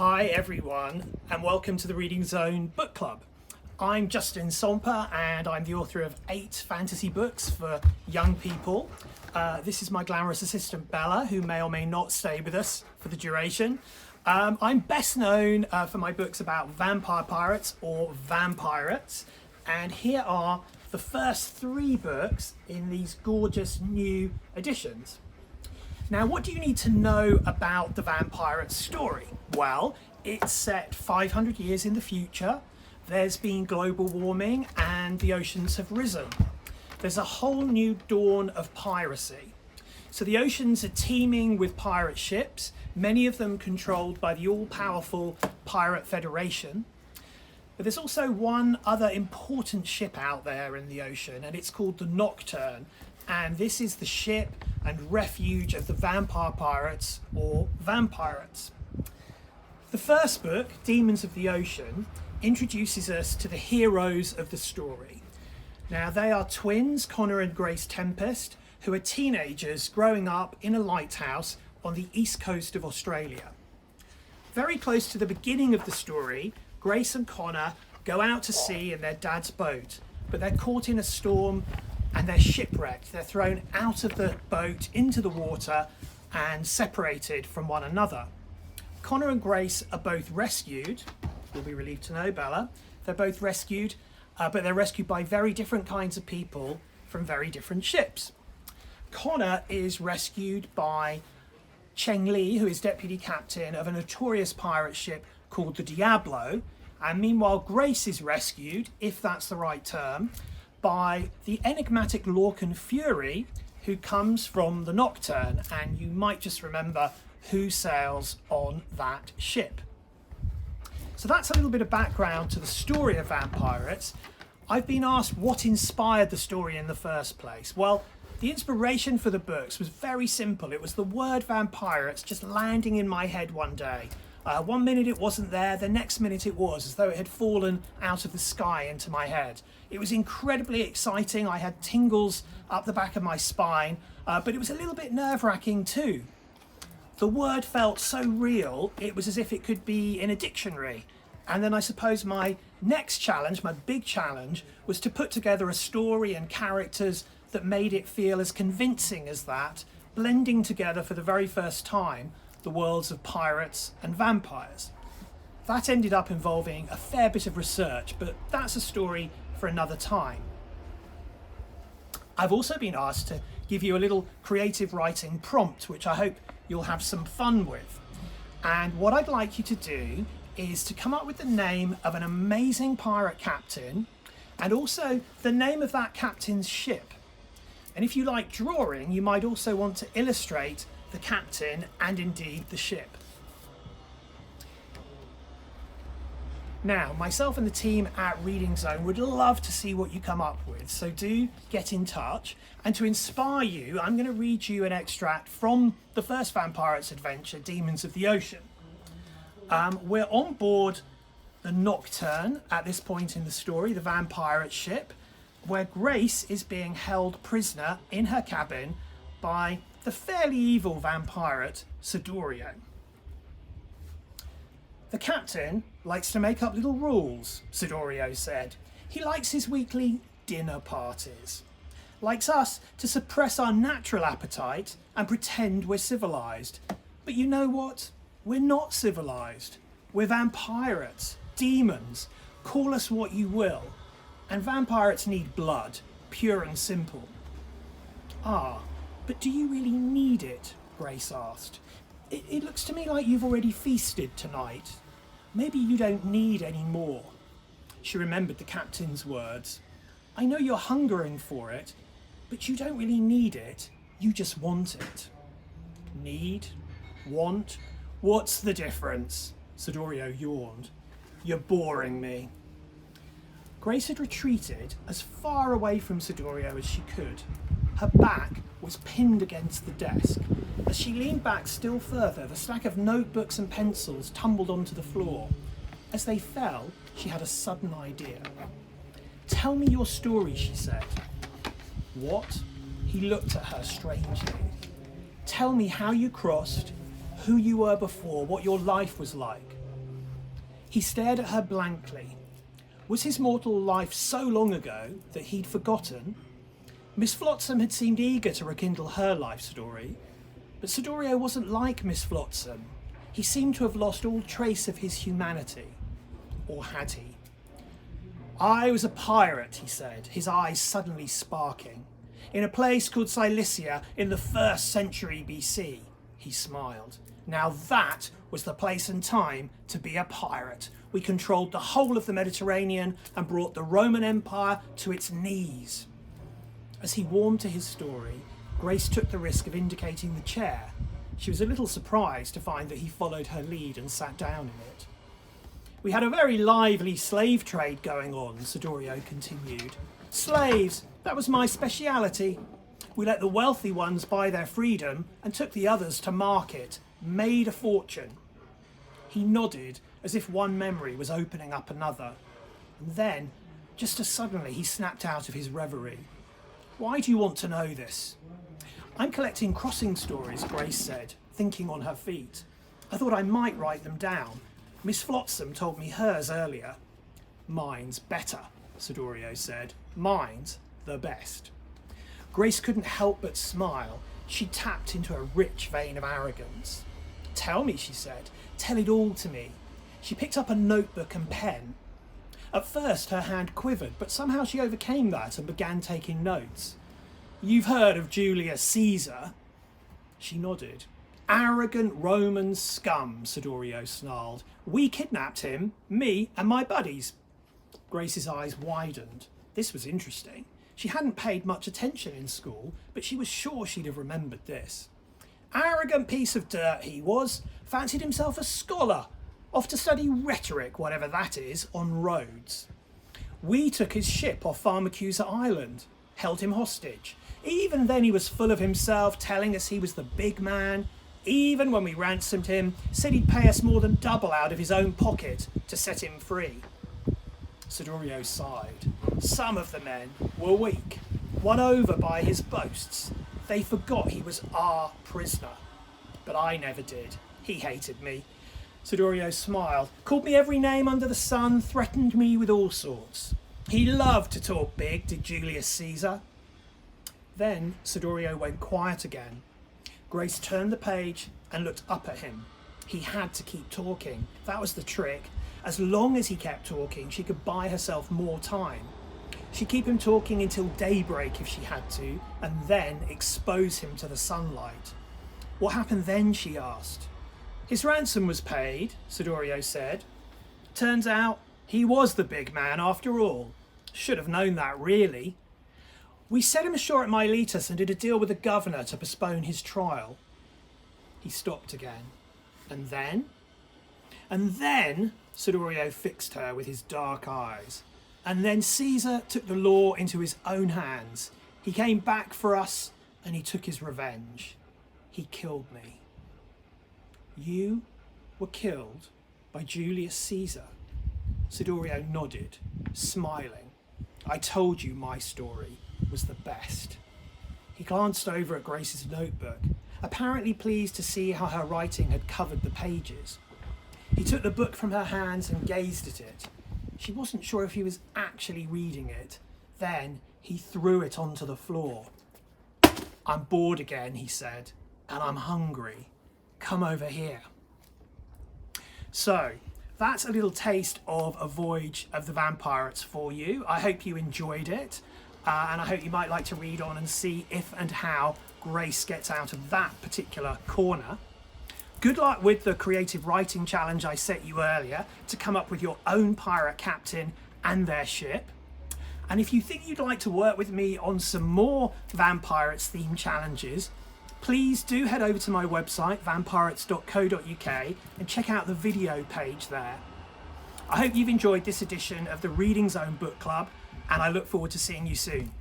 Hi everyone, and welcome to the Reading Zone Book Club. I'm Justin Somper, and I'm the author of 8 fantasy books for young people. This is my glamorous assistant Bella, who may or may not stay with us for the duration. I'm best known for my books about vampire pirates or vampirates, and here are the first 3 books in these gorgeous new editions. Now, what do you need to know about the Vampirates story? Well, it's set 500 years in the future. There's been global warming and the oceans have risen. There's a whole new dawn of piracy. So the oceans are teeming with pirate ships, many of them controlled by the all-powerful Pirate Federation. But there's also one other important ship out there in the ocean, and it's called the Nocturne. And this is the ship and refuge of the vampire pirates, or Vampirates. The first book, Demons of the Ocean, introduces us to the heroes of the story. Now, they are twins, Connor and Grace Tempest, who are teenagers growing up in a lighthouse on the east coast of Australia. Very close to the beginning of the story, Grace and Connor go out to sea in their dad's boat, but they're caught in a storm and they're shipwrecked. They're thrown out of the boat into the water and separated from one another. Connor and Grace are both rescued. You'll be relieved to know, Bella. They're both rescued, but they're rescued by very different kinds of people from very different ships. Connor is rescued by Cheng Li, who is deputy captain of a notorious pirate ship called the Diablo. And meanwhile, Grace is rescued, if that's the right term, by the enigmatic Lorcan Fury, who comes from the Nocturne, and you might just remember who sails on that ship. So that's a little bit of background to the story of Vampirates. I've been asked what inspired the story in the first place. Well, the inspiration for the books was very simple. It was the word Vampirates just landing in my head one day. One minute it wasn't there, the next minute it was, as though it had fallen out of the sky into my head. It was incredibly exciting. I had tingles up the back of my spine, but it was a little bit nerve-wracking too. The word felt so real, it was as if it could be in a dictionary. And then I suppose my next challenge, my big challenge, was to put together a story and characters that made it feel as convincing as that, blending together for the very first time the worlds of pirates and vampires. That ended up involving a fair bit of research, but that's a story for another time. I've also been asked to give you a little creative writing prompt, which I hope you'll have some fun with. And what I'd like you to do is to come up with the name of an amazing pirate captain and also the name of that captain's ship. And if you like drawing, you might also want to illustrate the captain and indeed the ship. Now, myself and the team at Reading Zone would love to see what you come up with, so do get in touch. And to inspire you, I'm going to read you an extract from the first Vampirates adventure, Demons of the Ocean. We're on board the Nocturne at this point in the story, the Vampirate ship, where Grace is being held prisoner in her cabin by the fairly evil vampirate Sidorio. The captain likes to make up little rules, Sidorio said. He likes his weekly dinner parties. Likes us to suppress our natural appetite and pretend we're civilized. But you know what? We're not civilized. We're vampirates, demons. Call us what you will. And vampirates need blood, pure and simple. Ah, but do you really need it? Grace asked. It looks to me like you've already feasted tonight. Maybe you don't need any more. She remembered the captain's words. I know you're hungering for it, but you don't really need it. You just want it. Need? Want? What's the difference? Sidorio yawned. You're boring me. Grace had retreated as far away from Sidorio as she could. Her back was pinned against the desk. As she leaned back still further, the stack of notebooks and pencils tumbled onto the floor. As they fell, she had a sudden idea. Tell me your story, she said. What? He looked at her strangely. Tell me how you crossed, who you were before, what your life was like. He stared at her blankly. Was his mortal life so long ago that he'd forgotten? Miss Flotsam had seemed eager to rekindle her life story, but Sidorio wasn't like Miss Flotsam. He seemed to have lost all trace of his humanity. Or had he? I was a pirate, he said, his eyes suddenly sparking. In a place called Cilicia in the 1st century BC, he smiled. Now that was the place and time to be a pirate. We controlled the whole of the Mediterranean and brought the Roman Empire to its knees. As he warmed to his story, Grace took the risk of indicating the chair. She was a little surprised to find that he followed her lead and sat down in it. We had a very lively slave trade going on, Sidorio continued. Slaves, that was my speciality. We let the wealthy ones buy their freedom and took the others to market, made a fortune. He nodded as if one memory was opening up another. And then, just as suddenly, he snapped out of his reverie. Why do you want to know this? I'm collecting crossing stories, Grace said, thinking on her feet. I thought I might write them down. Miss Flotsam told me hers earlier. Mine's better, Sidorio said. Mine's the best. Grace couldn't help but smile. She tapped into a rich vein of arrogance. Tell me, she said. Tell it all to me. She picked up a notebook and pen. At first her hand quivered, but somehow she overcame that and began taking notes. You've heard of Julius Caesar? She nodded. Arrogant Roman scum, Sidorio snarled. We kidnapped him, me and my buddies. Grace's eyes widened. This was interesting. She hadn't paid much attention in school, but she was sure she'd have remembered this. Arrogant piece of dirt he was, fancied himself a scholar, off to study rhetoric, whatever that is, on Rhodes. We took his ship off Pharmacusa Island, held him hostage. Even then he was full of himself, telling us he was the big man. Even when we ransomed him, said he'd pay us more than double out of his own pocket to set him free. Sidorio sighed. Some of the men were weak, won over by his boasts. They forgot he was our prisoner. But I never did. He hated me. Sidorio smiled, called me every name under the sun, threatened me with all sorts. He loved to talk big, did Julius Caesar. Then Sidorio went quiet again. Grace turned the page and looked up at him. He had to keep talking. That was the trick. As long as he kept talking, she could buy herself more time. She'd keep him talking until daybreak if she had to, and then expose him to the sunlight. What happened then, she asked. His ransom was paid, Sidorio said. Turns out he was the big man after all. Should have known that, really. We set him ashore at Miletus and did a deal with the governor to postpone his trial. He stopped again. And then? And then, Sidorio fixed her with his dark eyes. And then Caesar took the law into his own hands. He came back for us and he took his revenge. He killed me. You were killed by Julius Caesar? Sidorio nodded, smiling. I told you my story was the best. He glanced over at Grace's notebook, apparently pleased to see how her writing had covered the pages. He took the book from her hands and gazed at it. She wasn't sure if he was actually reading it. Then he threw it onto the floor. I'm bored again, he said, and I'm hungry. Come over here. So, that's a little taste of A Voyage of the Vampirates for you. I hope you enjoyed it, and I hope you might like to read on and see if and how Grace gets out of that particular corner. Good luck with the creative writing challenge I set you earlier to come up with your own pirate captain and their ship. And if you think you'd like to work with me on some more Vampirates themed challenges, please do head over to my website, vampirates.co.uk, and check out the video page there. I hope you've enjoyed this edition of the Reading Zone Book Club, and I look forward to seeing you soon.